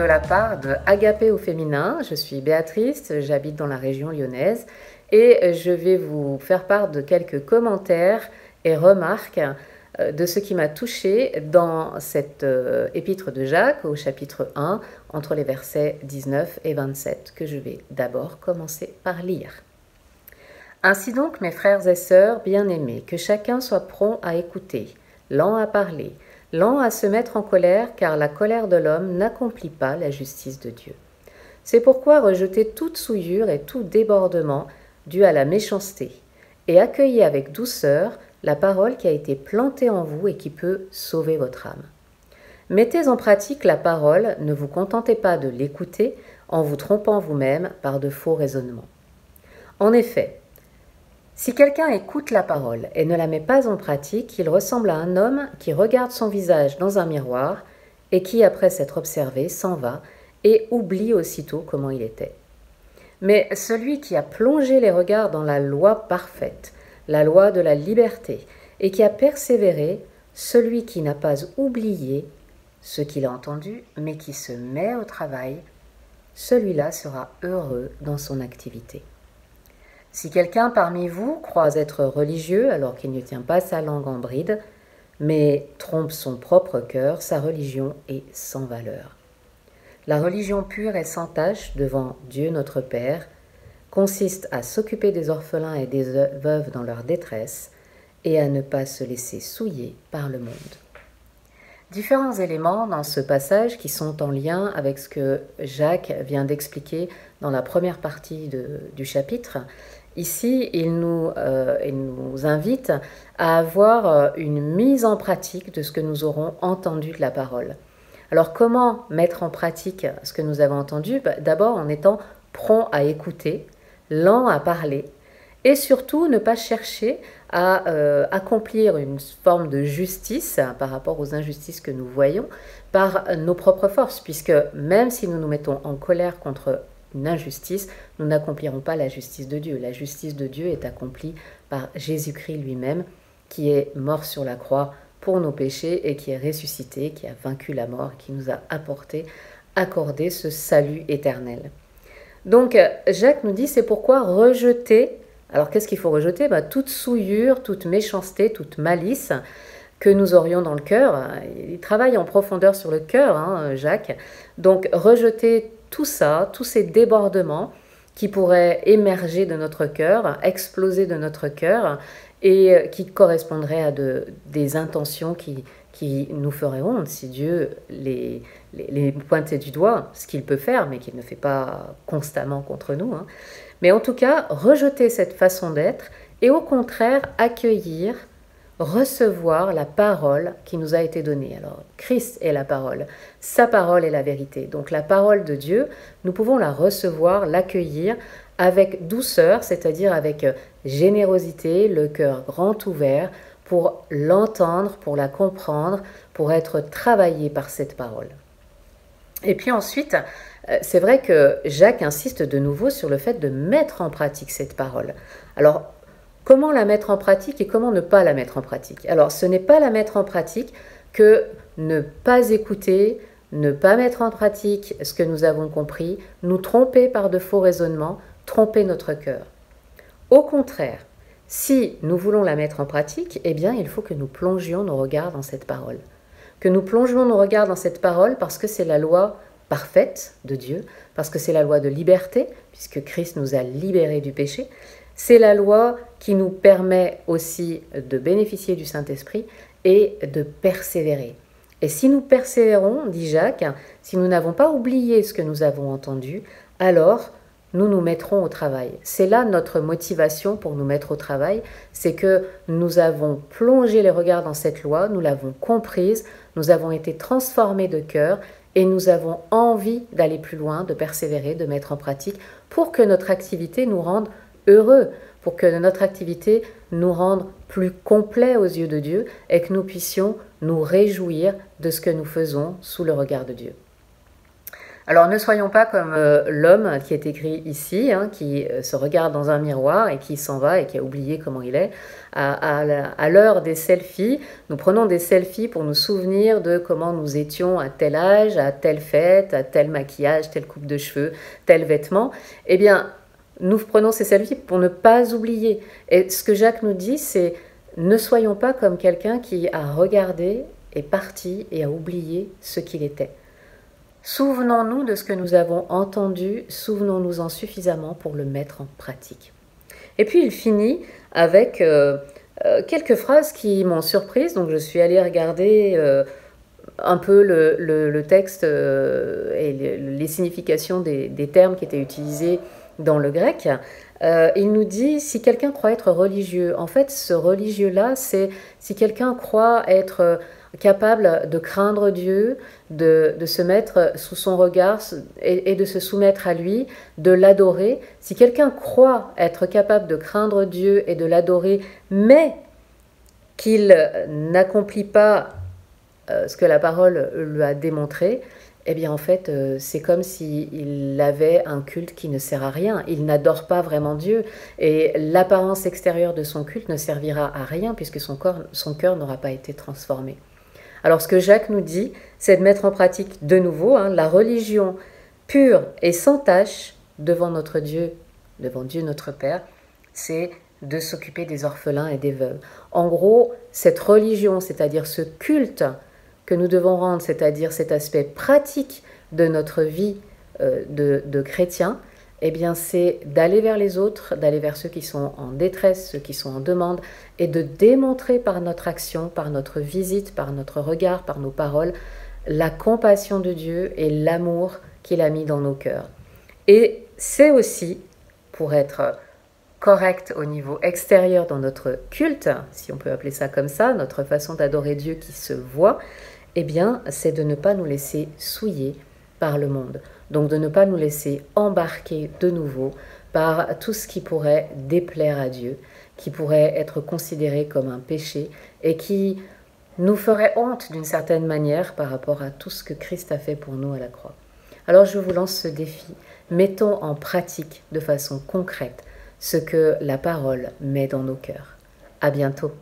de la part de Agapé au féminin. Je suis Béatrice, j'habite dans la région lyonnaise et je vais vous faire part de quelques commentaires et remarques de ce qui m'a touchée dans cet épître de Jacques au chapitre 1 entre les versets 19 et 27 que je vais d'abord commencer par lire. Ainsi donc, mes frères et sœurs bien-aimés, que chacun soit prompt à écouter, lent à parler, lent à se mettre en colère, car la colère de l'homme n'accomplit pas la justice de Dieu. C'est pourquoi rejetez toute souillure et tout débordement dû à la méchanceté, et accueillez avec douceur la parole qui a été plantée en vous et qui peut sauver votre âme. Mettez en pratique la parole, ne vous contentez pas de l'écouter en vous trompant vous-même par de faux raisonnements. En effet, si quelqu'un écoute la parole et ne la met pas en pratique, il ressemble à un homme qui regarde son visage dans un miroir et qui, après s'être observé, s'en va et oublie aussitôt comment il était. Mais celui qui a plongé les regards dans la loi parfaite, la loi de la liberté, et qui a persévéré, celui qui n'a pas oublié ce qu'il a entendu, mais qui se met au travail, celui-là sera heureux dans son activité. Si quelqu'un parmi vous croit être religieux alors qu'il ne tient pas sa langue en bride, mais trompe son propre cœur, sa religion est sans valeur. La religion pure et sans tache devant Dieu notre Père consiste à s'occuper des orphelins et des veuves dans leur détresse et à ne pas se laisser souiller par le monde. Différents éléments dans ce passage qui sont en lien avec ce que Jacques vient d'expliquer dans la première partie du chapitre. Ici, il nous invite à avoir une mise en pratique de ce que nous aurons entendu de la parole. Alors, comment mettre en pratique ce que nous avons entendu ? D'abord, en étant prompt à écouter, lent à parler, et surtout ne pas chercher à accomplir une forme de justice par rapport aux injustices que nous voyons par nos propres forces, puisque même si nous nous mettons en colère contre une injustice, nous n'accomplirons pas la justice de Dieu. La justice de Dieu est accomplie par Jésus-Christ lui-même, qui est mort sur la croix pour nos péchés et qui est ressuscité, qui a vaincu la mort, qui nous a accordé ce salut éternel. Donc Jacques nous dit, c'est pourquoi rejeter. Alors qu'est-ce qu'il faut rejeter ? Toute souillure, toute méchanceté, toute malice que nous aurions dans le cœur. Il travaille en profondeur sur le cœur, Jacques. Donc rejeter tout ça, tous ces débordements qui pourraient émerger de notre cœur, exploser de notre cœur et qui correspondraient à des intentions qui nous feraient honte si Dieu les pointait du doigt, ce qu'il peut faire, mais qu'il ne fait pas constamment contre nous. Mais en tout cas, rejeter cette façon d'être et au contraire accueillir, recevoir la parole qui nous a été donnée. Alors, Christ est la parole, sa parole est la vérité. Donc la parole de Dieu, nous pouvons la recevoir, l'accueillir avec douceur, c'est-à-dire avec générosité, le cœur grand ouvert, pour l'entendre, pour la comprendre, pour être travaillé par cette parole. Et puis ensuite, c'est vrai que Jacques insiste de nouveau sur le fait de mettre en pratique cette parole. Alors, comment la mettre en pratique et comment ne pas la mettre en pratique ? Alors, ce n'est pas la mettre en pratique que ne pas écouter, ne pas mettre en pratique ce que nous avons compris, nous tromper par de faux raisonnements, tromper notre cœur. Au contraire, si nous voulons la mettre en pratique, eh bien, il faut que nous plongions nos regards dans cette parole. Que nous plongions nos regards dans cette parole parce que c'est la loi parfaite de Dieu, parce que c'est la loi de liberté, puisque Christ nous a libérés du péché. C'est la loi qui nous permet aussi de bénéficier du Saint-Esprit et de persévérer. Et si nous persévérons, dit Jacques, si nous n'avons pas oublié ce que nous avons entendu, alors nous nous mettrons au travail. C'est là notre motivation pour nous mettre au travail, c'est que nous avons plongé les regards dans cette loi, nous l'avons comprise, nous avons été transformés de cœur et nous avons envie d'aller plus loin, de persévérer, de mettre en pratique pour que notre activité nous rende heureux, pour que notre activité nous rende plus complets aux yeux de Dieu et que nous puissions nous réjouir de ce que nous faisons sous le regard de Dieu. Alors ne soyons pas comme l'homme qui est écrit ici, hein, qui se regarde dans un miroir et qui s'en va et qui a oublié comment il est. À l'heure des selfies, nous prenons des selfies pour nous souvenir de comment nous étions à tel âge, à telle fête, à tel maquillage, telle coupe de cheveux, tel vêtement. Eh bien, nous prenons ces selfies pour ne pas oublier. Et ce que Jacques nous dit, c'est ne soyons pas comme quelqu'un qui a regardé, est parti et a oublié ce qu'il était. Souvenons-nous de ce que nous avons entendu, souvenons-nous-en suffisamment pour le mettre en pratique. Et puis il finit avec quelques phrases qui m'ont surprise, donc je suis allée regarder un peu le texte et les significations des termes qui étaient utilisés dans le grec. Il nous dit, si quelqu'un croit être religieux, en fait ce religieux-là, c'est si quelqu'un croit être capable de craindre Dieu, de se mettre sous son regard et de se soumettre à lui, de l'adorer. Si quelqu'un croit être capable de craindre Dieu et de l'adorer, mais qu'il n'accomplit pas ce que la parole lui a démontré, eh bien en fait c'est comme s'il avait un culte qui ne sert à rien. Il n'adore pas vraiment Dieu et l'apparence extérieure de son culte ne servira à rien puisque son cœur n'aura pas été transformé. Alors ce que Jacques nous dit, c'est de mettre en pratique de nouveau la religion pure et sans tache devant notre Dieu, devant Dieu notre Père, c'est de s'occuper des orphelins et des veuves. En gros, cette religion, c'est-à-dire ce culte que nous devons rendre, c'est-à-dire cet aspect pratique de notre vie de chrétien, eh bien c'est d'aller vers les autres, d'aller vers ceux qui sont en détresse, ceux qui sont en demande, et de démontrer par notre action, par notre visite, par notre regard, par nos paroles, la compassion de Dieu et l'amour qu'il a mis dans nos cœurs. Et c'est aussi, pour être correct au niveau extérieur dans notre culte, si on peut appeler ça comme ça, notre façon d'adorer Dieu qui se voit, eh bien c'est de ne pas nous laisser souiller par le monde. Donc de ne pas nous laisser embarquer de nouveau par tout ce qui pourrait déplaire à Dieu, qui pourrait être considéré comme un péché et qui nous ferait honte d'une certaine manière par rapport à tout ce que Christ a fait pour nous à la croix. Alors je vous lance ce défi. Mettons en pratique de façon concrète ce que la parole met dans nos cœurs. À bientôt.